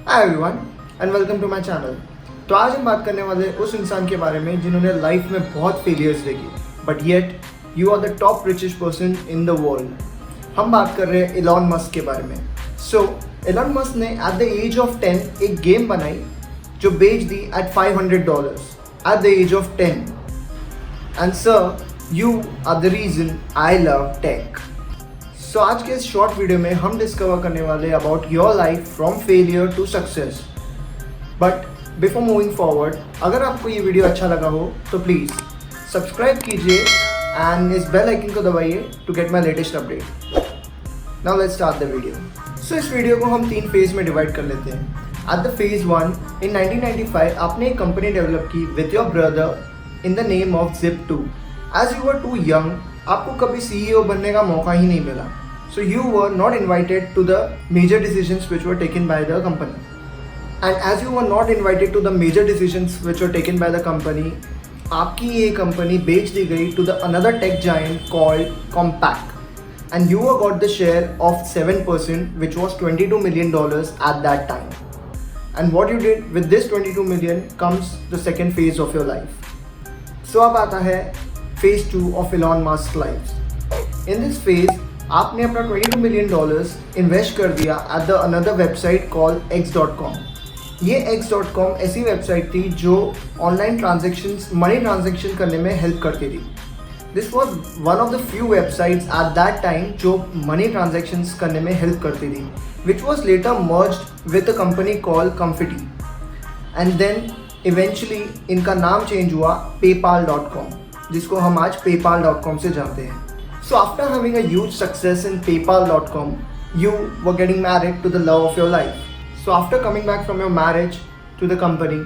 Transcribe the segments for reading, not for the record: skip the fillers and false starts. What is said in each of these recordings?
Hi everyone and welcome to my channel. तो आज हम बात करने वाले उस इंसान के बारे में जिन्होंने लाइफ में बहुत फेलियर्स देखी but yet you are the top richest person in the world. हम बात कर रहे हैं एलॉन मस्क के बारे में। सो एलॉन मस्क ने एट द एज ऑफ 10 एक गेम बनाई जो बेच दी at $500 at the age of 10। And sir you are the reason I love tech. So आज के इस शॉर्ट वीडियो में हम डिस्कवर करने वाले about your life from failure to success. But before moving forward, अगर आपको ये वीडियो अच्छा लगा हो तो प्लीज़ सब्सक्राइब कीजिए एंड इस बेल आइकन को दबाइए to get my latest update. Now let's start the video. So इस वीडियो को हम 3 फेज में डिवाइड कर लेते हैं। एट द फेज 1 इन 1995 आपने एक कंपनी डेवलप की with your brother in the name of Zip2। As you were too young, आपको कभी CEO बनने का मौका ही नहीं मिला। So you were not invited to the major decisions which were taken by the company. And as you were not invited to the major decisions which were taken by the company, आपकी ये company बेच दी गई to the another tech giant called Compaq. And you were got the share of 7% which was $22 million at that time. And what you did with this 22 million comes the second phase of your life. So अब आता है phase 2 of Elon Musk's life. In this phase, आपने अपना $22 million invest कर दिया at the another website call X.com। ये X.com ऐसी website थी जो ऑनलाइन ट्रांजेक्शन्स मनी ट्रांजेक्शन करने में हेल्प करती थी। This was one of the few websites at that time जो मनी ट्रांजेक्शन्स करने में हेल्प करती थी, which was later merged with a company call Comfity। And then eventually इनका नाम चेंज हुआ PayPal.com, जिसको हम आज PayPal.com से जानते हैं। So after having a huge success in PayPal.com, you were getting married to the love of your life. So after coming back from your marriage to the company,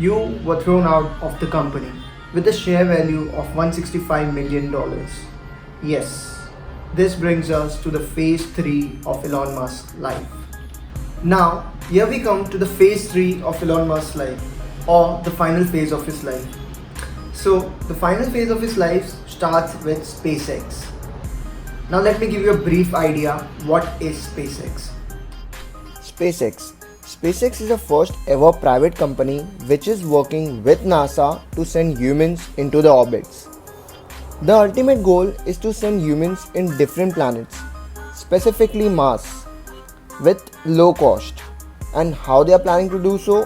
you were thrown out of the company with a share value of $165 million. Yes, this brings us to the phase 3 of Elon Musk's life. Now, here we come to the phase 3 of Elon Musk's life, or the final phase of his life. So the final phase of his life starts with SpaceX. Now let me give you a brief idea what is SpaceX. SpaceX is the first ever private company which is working with NASA to send humans into the orbits. The ultimate goal is to send humans in different planets, specifically Mars, with low cost. And how they are planning to do so?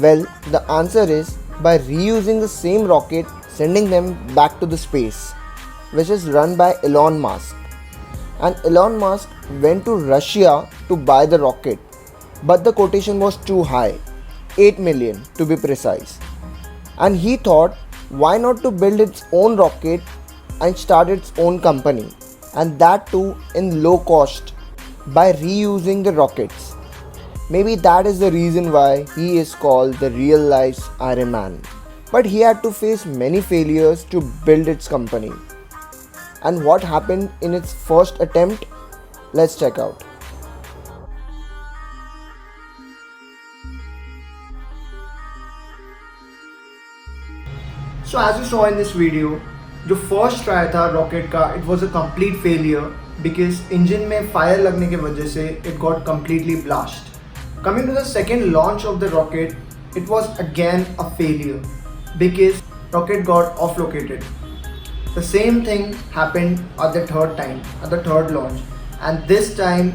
Well, the answer is by reusing the same rocket, sending them back to the space, which is run by Elon Musk. And Elon Musk went to Russia to buy the rocket, but the quotation was too high, 8 million to be precise. And he thought, why not to build its own rocket and start its own company, and that too in low cost by reusing the rockets. Maybe that is the reason why he is called the real life Iron Man. But he had to face many failures to build its company. And what happened in its first attempt? Let's check out. So as you saw in this video, जो first try था rocket का, it was a complete failure because engine में fire लगने की वजह से it got completely blast. Coming to the second launch of the rocket, it was again a failure because rocket got off-located. The same thing happened at the third time, at the third launch, and this time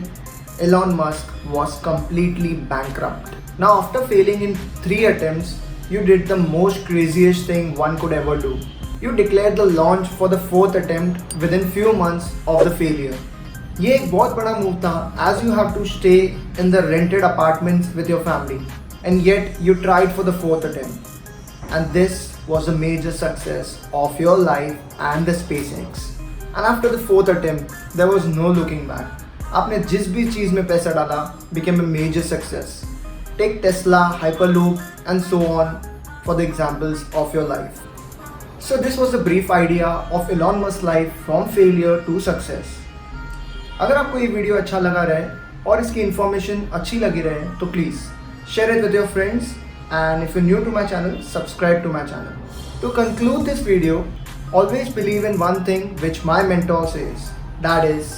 Elon Musk was completely bankrupt. Now after failing in 3 attempts, you did the most craziest thing one could ever do. You declared the launch for the 4th attempt within few months of the failure. ये एक बहुत बड़ा move था as you have to stay in the rented apartments with your family, and yet you tried for the 4th attempt. And this was a major success of your life and the SpaceX. And after the 4th attempt, there was no looking back. आपने जिस भी चीज़ में पैसा डाला became a major success. Take Tesla, Hyperloop and so on for the examples of your life. So this was a brief idea of Elon Musk's life from failure to success. अगर आपको ये video अच्छा लगा रहे और इसकी information अच्छी लगी रहे तो please share it with your friends. And if you're new to my channel, subscribe to my channel. To conclude this video, always believe in one thing which my mentor says, that is,